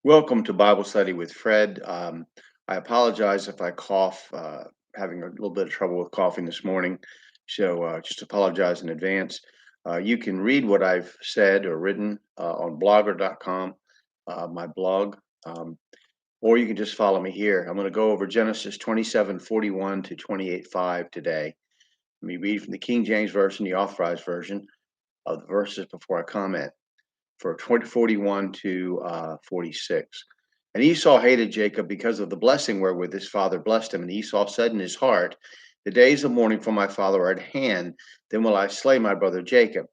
Welcome to Bible Study with Fred. I apologize if I cough, having a little bit of trouble with coughing this morning. So just apologize in advance. You can read what I've said or written on blogger.com, my blog, um, or you can just follow me here. I'm going to go over Genesis 27:41 to 28:5 today. Let me read from the King James Version, the Authorized Version of the verses before I comment for 41 to 46. And Esau hated Jacob because of the blessing wherewith his father blessed him. And Esau said in his heart, the days of mourning for my father are at hand. Then will I slay my brother Jacob.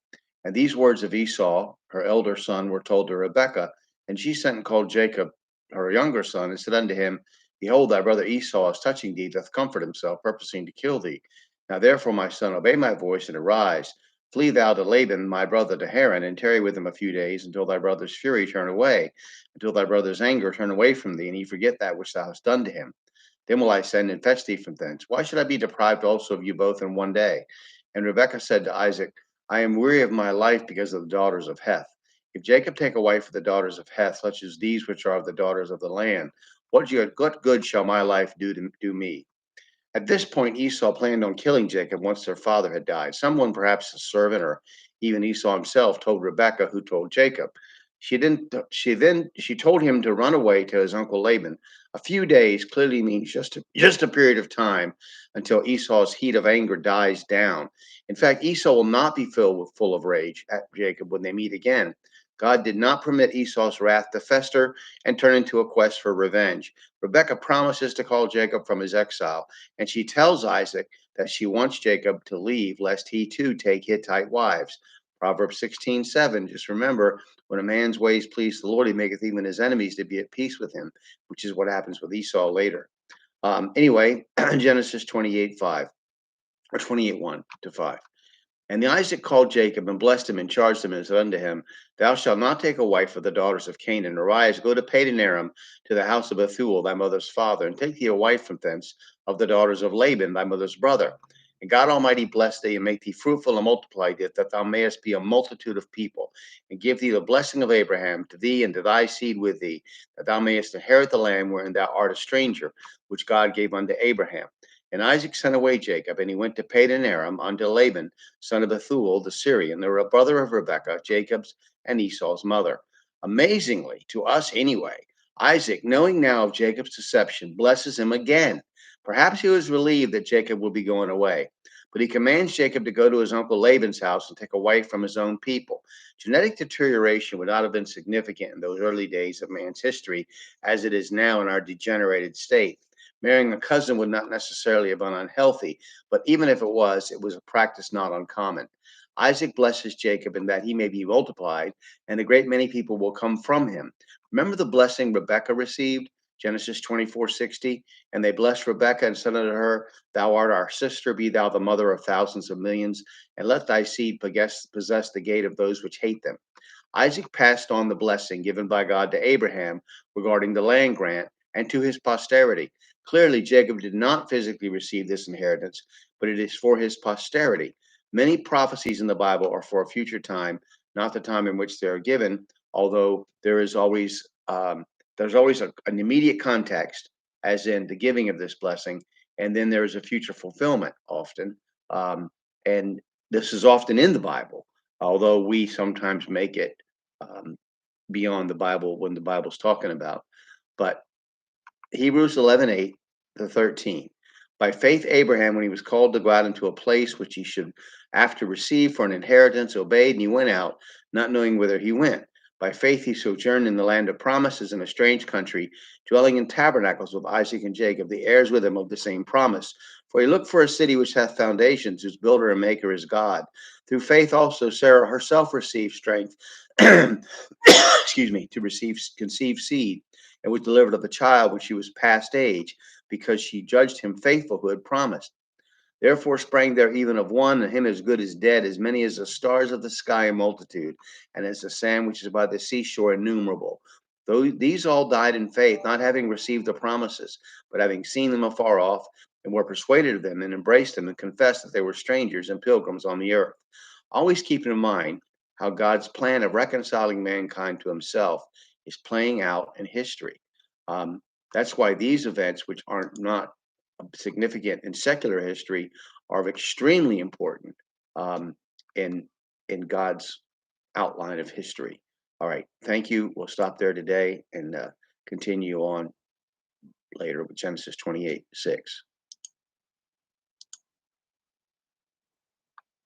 And these words of Esau, her elder son, were told to Rebekah. And she sent and called Jacob, her younger son, and said unto him, Behold, thy brother Esau is touching thee, doth comfort himself, purposing to kill thee. Now therefore, my son, obey my voice and arise. Flee thou to Laban, my brother, to Haran, and tarry with him a few days, until thy brother's fury turn away, until thy brother's anger turn away from thee, and he forget that which thou hast done to him. Then will I send and fetch thee from thence. Why should I be deprived also of you both in one day? And Rebekah said to Isaac, I am weary of my life because of the daughters of Heth. If Jacob take a wife of the daughters of Heth, such as these which are of the daughters of the land, what good shall my life do me? At this point, Esau planned on killing Jacob once their father had died. Someone, perhaps a servant or even Esau himself, told Rebekah, who told Jacob. She didn't. She told him to run away to his uncle Laban. A few days clearly means just a period of time until Esau's heat of anger dies down. In fact, Esau will not be filled with full of rage at Jacob when they meet again. God did not permit Esau's wrath to fester and turn into a quest for revenge. Rebekah promises to call Jacob from his exile, and she tells Isaac that she wants Jacob to leave lest he too take Hittite wives. Proverbs 16:7. Just remember, when a man's ways please the Lord, he maketh even his enemies to be at peace with him, which is what happens with Esau later. Anyway, Genesis 28:5 or 28:1 to 5. And the Isaac called Jacob and blessed him and charged him and said unto him, Thou shalt not take a wife of the daughters of Canaan. Arise, go to Padan Aram to the house of Bethuel, thy mother's father, and take thee a wife from thence of the daughters of Laban, thy mother's brother. And God Almighty bless thee and make thee fruitful and multiply thee, that thou mayest be a multitude of people, and give thee the blessing of Abraham to thee and to thy seed with thee, that thou mayest inherit the land wherein thou art a stranger, which God gave unto Abraham. And Isaac sent away Jacob, and he went to Padan Aram unto Laban, son of Bethuel the Syrian, the brother of Rebekah, Jacob's and Esau's mother. Amazingly, to us anyway, Isaac, knowing now of Jacob's deception, blesses him again. Perhaps he was relieved that Jacob would be going away, but he commands Jacob to go to his uncle Laban's house and take a wife from his own people. Genetic deterioration would not have been significant in those early days of man's history as it is now in our degenerated state. Marrying a cousin would not necessarily have been unhealthy, but even if it was a practice not uncommon. Isaac blesses Jacob in that he may be multiplied, and a great many people will come from him. Remember the blessing Rebekah received? Genesis 24:60. And they blessed Rebekah and said unto her, Thou art our sister, be thou the mother of thousands of millions, and let thy seed possess the gate of those which hate them. Isaac passed on the blessing given by God to Abraham regarding the land grant and to his posterity. Clearly, Jacob did not physically receive this inheritance, but it is for his posterity. Many prophecies in the Bible are for a future time, not the time in which they are given, although there's always an immediate context, as in the giving of this blessing, and then there is a future fulfillment often. Um, and this is often in the Bible, although we sometimes make it um, beyond the Bible when the Bible's talking about. But Hebrews 11:8 to 13. By faith, Abraham, when he was called to go out into a place which he should after receive for an inheritance, obeyed, and he went out, not knowing whither he went. By faith, he sojourned in the land of promises in a strange country, dwelling in tabernacles with Isaac and Jacob, the heirs with him of the same promise. For he looked for a city which hath foundations, whose builder and maker is God. Through faith also Sarah herself received strength, excuse me, to conceive seed, and was delivered of a child when she was past age, because she judged him faithful who had promised. Therefore sprang there even of one, and him as good as dead, as many as the stars of the sky in multitude, and as the sand which is by the seashore innumerable. Though these all died in faith, not having received the promises, but having seen them afar off, and were persuaded of them, and embraced them, and confessed that they were strangers and pilgrims on the earth. Always keeping in mind how God's plan of reconciling mankind to himself is playing out in history. Um, that's why these events, which aren't not significant in secular history, are extremely important um, in God's outline of history. All right, thank you. We'll stop there today and continue on later with Genesis 28:6.